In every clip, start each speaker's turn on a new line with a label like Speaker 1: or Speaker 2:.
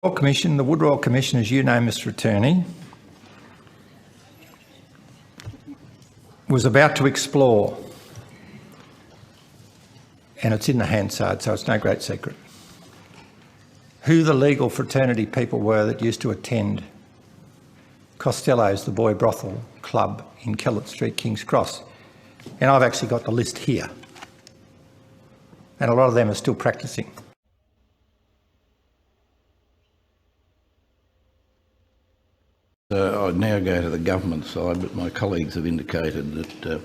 Speaker 1: Royal Commission, the Wood Royal Commission, as you know, Mr Attorney, was about to explore, and it's in the Hansard, so it's no great secret, who the legal fraternity people were that used to attend Costello's, the boy brothel club in Kellett Street, King's Cross. And I've actually got the list here. And a lot of them are still practising.
Speaker 2: I'd now go to the government side, but my colleagues have indicated that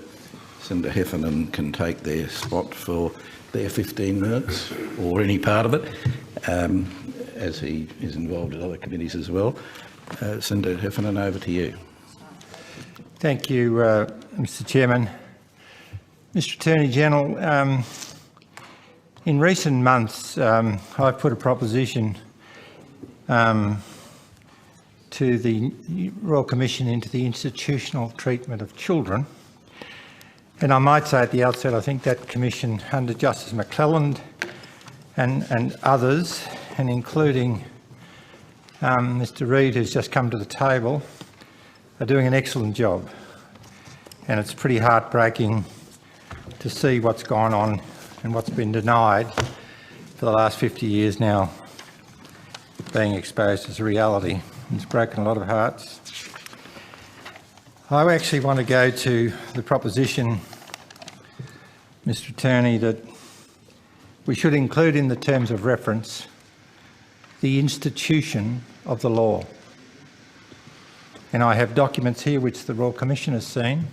Speaker 2: Senator Heffernan can take their spot for their 15 minutes, or any part of it, as he is involved in other committees as well. Senator Heffernan, over to you.
Speaker 1: Thank you, Mr Chairman. Mr Attorney General, in recent months I've put a proposition to the Royal Commission into the institutional treatment of children. And I might say at the outset, I think that commission under Justice McClelland and others, and including Mr Reid, who's just come to the table, are doing an excellent job. And it's pretty heartbreaking to see what's gone on and what's been denied for the last 50 years now being exposed as a reality. It's broken a lot of hearts. I actually want to go to the proposition, Mr Attorney, that we should include in the terms of reference the institution of the law. And I have documents here which the Royal Commission has seen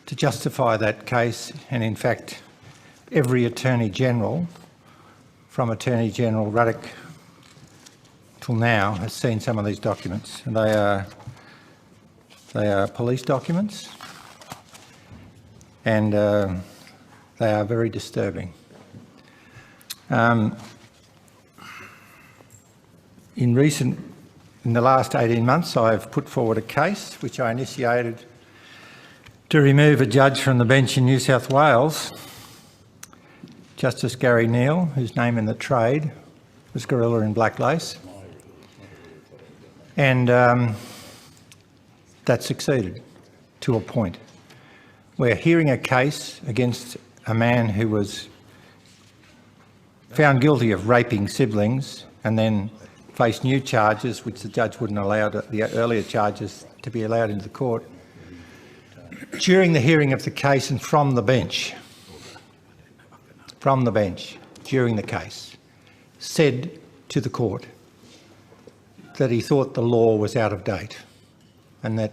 Speaker 1: to justify that case, and in fact every Attorney General, from Attorney General Ruddock till now, has seen some of these documents, and they are police documents, and they are very disturbing. In the last 18 months, I've put forward a case which I initiated to remove a judge from the bench in New South Wales, Justice Gary Neal, whose name in the trade was Gorilla in Black Lace. And that succeeded to a point. We're hearing a case against a man who was found guilty of raping siblings and then faced new charges which the judge wouldn't allow the earlier charges to be allowed into the court. During the hearing of the case and from the bench, during the case, said to the court that he thought the law was out of date and that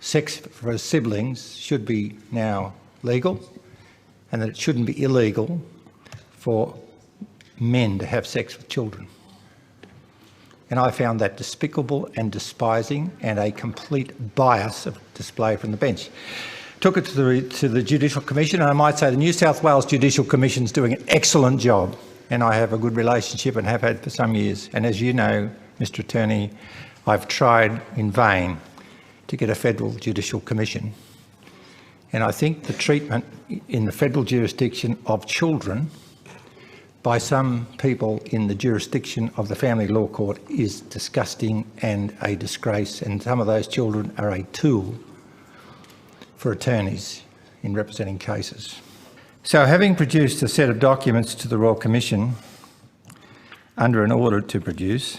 Speaker 1: sex for siblings should be now legal and that it shouldn't be illegal for men to have sex with children. And I found that despicable and despising and a complete bias of display from the bench. Took it to the Judicial Commission, and I might say the New South Wales Judicial Commission is doing an excellent job, and I have a good relationship and have had for some years. And as you know, Mr Attorney, I've tried in vain to get a federal judicial commission. And I think the treatment in the federal jurisdiction of children by some people in the jurisdiction of the Family Law Court is disgusting and a disgrace, and some of those children are a tool for attorneys in representing cases. So, having produced a set of documents to the Royal Commission under an order to produce,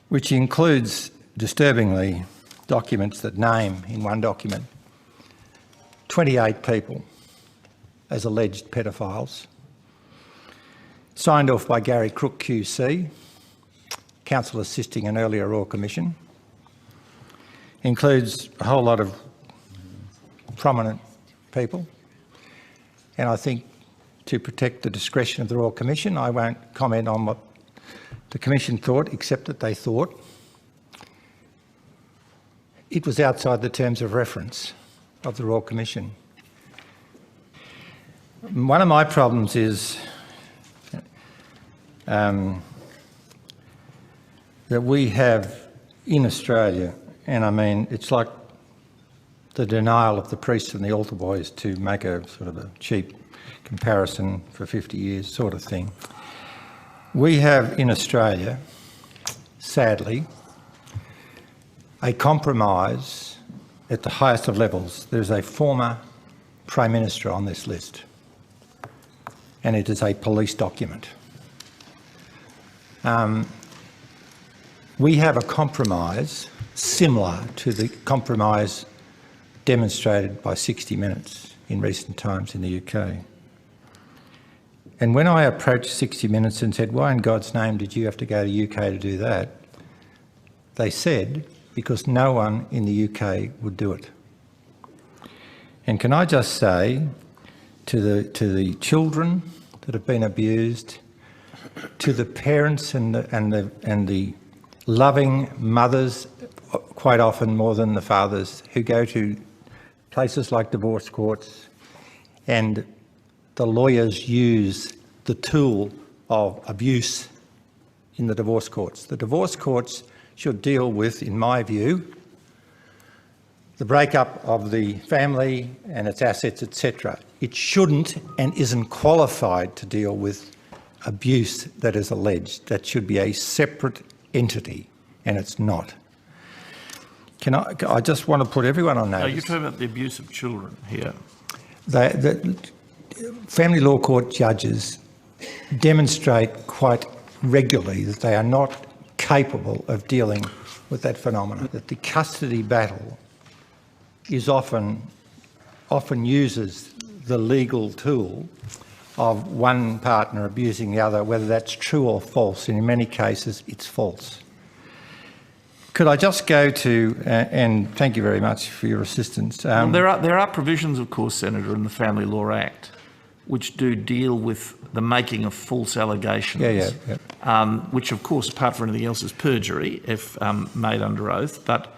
Speaker 1: which includes, disturbingly, documents that name in one document 28 people as alleged pedophiles, signed off by Gary Crook QC, counsel assisting an earlier Royal Commission, includes a whole lot of prominent people. And I think to protect the discretion of the Royal Commission, I won't comment on what the Commission thought, except that they thought it was outside the terms of reference of the Royal Commission. One of my problems is that we have in Australia, and I mean, it's like the denial of the priests and the altar boys, to make a sort of a cheap comparison for 50 years sort of thing. We have in Australia, sadly, a compromise at the highest of levels. There's a former Prime Minister on this list, and it is a police document. We have a compromise similar to the compromise demonstrated by 60 Minutes in recent times in the UK. And when I approached 60 Minutes and said, why in God's name did you have to go to the UK to do that? They said, because no one in the UK would do it. And can I just say to the children that have been abused, to the parents and the loving mothers, quite often more than the fathers, who go to places like divorce courts, and the lawyers use the tool of abuse in the divorce courts. The divorce courts should deal with, in my view, the breakup of the family and its assets, etc. It shouldn't and isn't qualified to deal with abuse that is alleged. That should be a separate entity, and it's not. I just want to put everyone on notice.
Speaker 3: You're talking about the abuse of children here.
Speaker 1: The family law court judges demonstrate quite regularly that they are not capable of dealing with that phenomenon, that the custody battle is often uses the legal tool of one partner abusing the other, whether that's true or false, and in many cases it's false. Could I just go to, and thank you very much for your assistance.
Speaker 3: Well, there are provisions, of course, Senator, in the Family Law Act, which do deal with the making of false allegations, which, of course, apart from anything else, is perjury if made under oath, but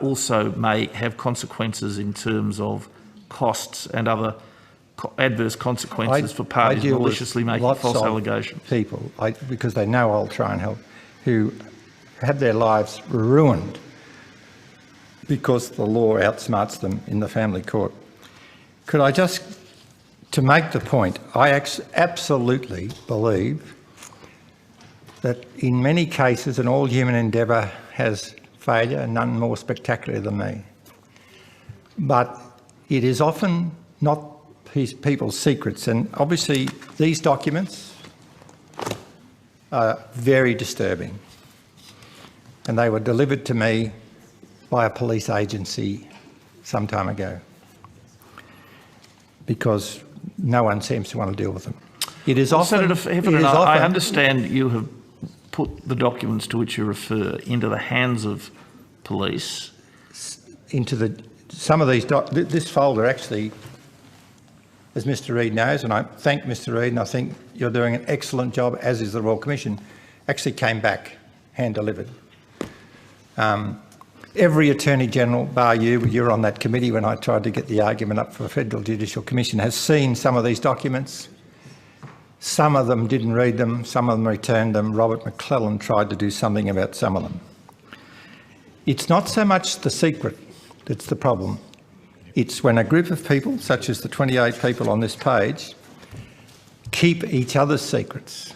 Speaker 3: also may have consequences in terms of costs and other adverse consequences for parties maliciously making false allegations.
Speaker 1: People, because they know I'll try and help, who have their lives ruined because the law outsmarts them in the family court. Could I just, to make the point, I absolutely believe that in many cases, and all human endeavour has failure, and none more spectacular than me, but it is often not people's secrets, and obviously these documents are very disturbing, and they were delivered to me by a police agency some time ago because no one seems to want to deal with them. It is often...
Speaker 3: Senator Heffernan, I understand you have put the documents to which you refer into the hands of police.
Speaker 1: Some of these... This folder actually, as Mr Reid knows, and I thank Mr Reid, and I think you're doing an excellent job, as is the Royal Commission, actually came back hand-delivered. Every Attorney General, bar you, you're on that committee when I tried to get the argument up for a Federal Judicial Commission, has seen some of these documents. Some of them didn't read them, some of them returned them. Robert McClellan tried to do something about some of them. It's not so much the secret that's the problem. It's when a group of people, such as the 28 people on this page, keep each other's secrets,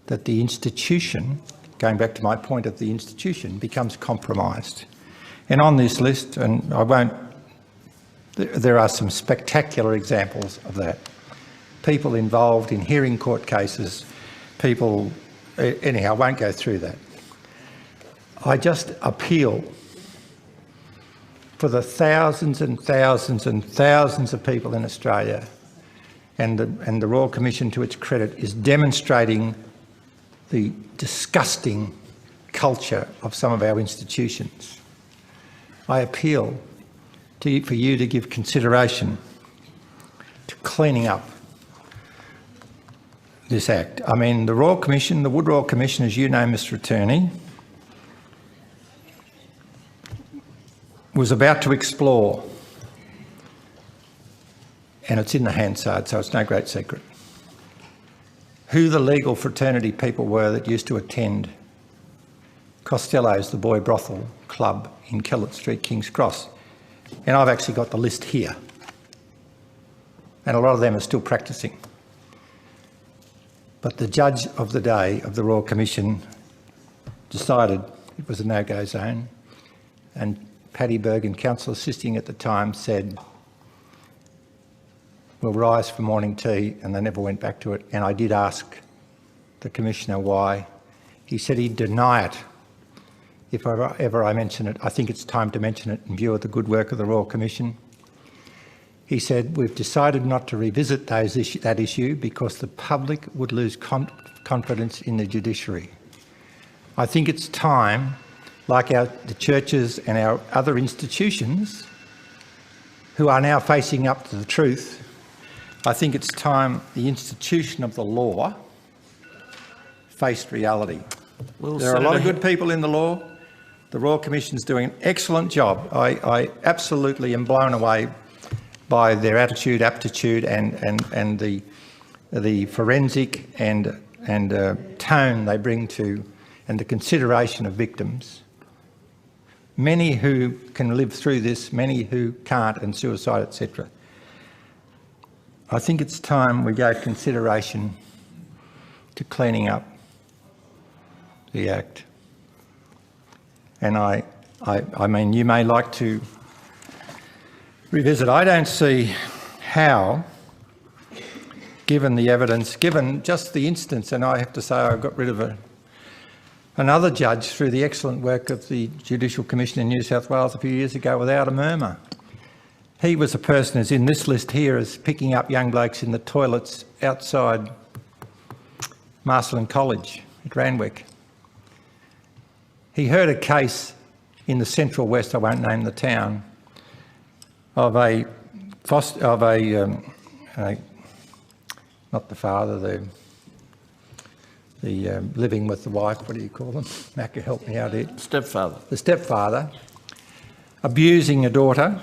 Speaker 1: that the institution, going back to my point of the institution, becomes compromised. And on this list, and I won't, there are some spectacular examples of that. People involved in hearing court cases, people, anyhow, I won't go through that. I just appeal for the thousands and thousands and thousands of people in Australia, and the Royal Commission, to its credit, is demonstrating the disgusting culture of some of our institutions. I appeal for you to give consideration to cleaning up this Act. I mean, the Royal Commission, the Wood Royal Commission, as you know, Mr Attorney, was about to explore, and it's in the Hansard, so it's no great secret, who the legal fraternity people were that used to attend Costello's, the boy brothel club in Kellett Street, King's Cross. And I've actually got the list here. And a lot of them are still practising. But the judge of the day of the Royal Commission decided it was a no-go zone, and Paddy Bergen, counsel assisting at the time, said, "We'll rise for morning tea," and they never went back to it. And I did ask the Commissioner why. He said he'd deny it if ever I mention it. I think it's time to mention it in view of the good work of the Royal Commission. He said, "We've decided not to revisit that issue because the public would lose confidence in the judiciary. I think it's time, like the churches and our other institutions who are now facing up to the truth, I think it's time the institution of the law faced reality."
Speaker 3: Well,
Speaker 1: there are a lot of good people in the law. The Royal Commission's doing an excellent job. I absolutely am blown away by their attitude, aptitude and the forensic and tone they bring to, and the consideration of victims. Many who can live through this, many who can't, and suicide, etc. I think it's time we gave consideration to cleaning up the Act. And I mean, you may like to revisit. I don't see how, given the evidence, given just the instance, and I have to say I got rid of another judge through the excellent work of the Judicial Commission in New South Wales a few years ago without a murmur. He was a person who's in this list here as picking up young blokes in the toilets outside Marcelin College at Randwick. He heard a case in the Central West, I won't name the town, of not the father, the living with the wife, what do you call them? Macca, help me out here.
Speaker 3: Stepfather.
Speaker 1: The stepfather abusing a daughter.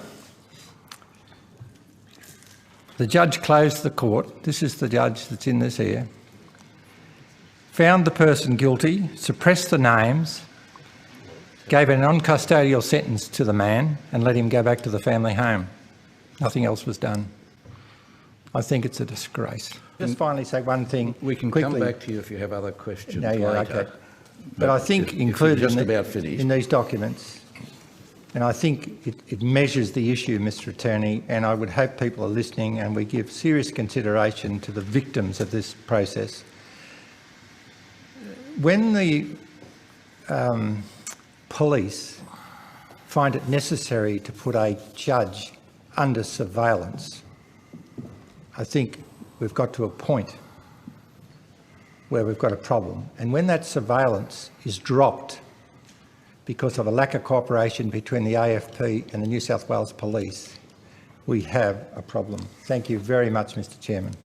Speaker 1: The judge closed the court. This is the judge that's in this here. Found the person guilty, suppressed the names, gave a non-custodial sentence to the man and let him go back to the family home. Nothing else was done. I think it's a disgrace. Just finally say one thing.
Speaker 2: We can
Speaker 1: quickly
Speaker 2: come back to you if you have other questions
Speaker 1: later.
Speaker 2: Okay.
Speaker 1: But I think included in these documents, and I think it measures the issue, Mr Attorney, and I would hope people are listening and we give serious consideration to the victims of this process. When the police find it necessary to put a judge under surveillance, I think we've got to a point where we've got a problem. And when that surveillance is dropped because of a lack of cooperation between the AFP and the New South Wales Police, we have a problem. Thank you very much, Mr Chairman.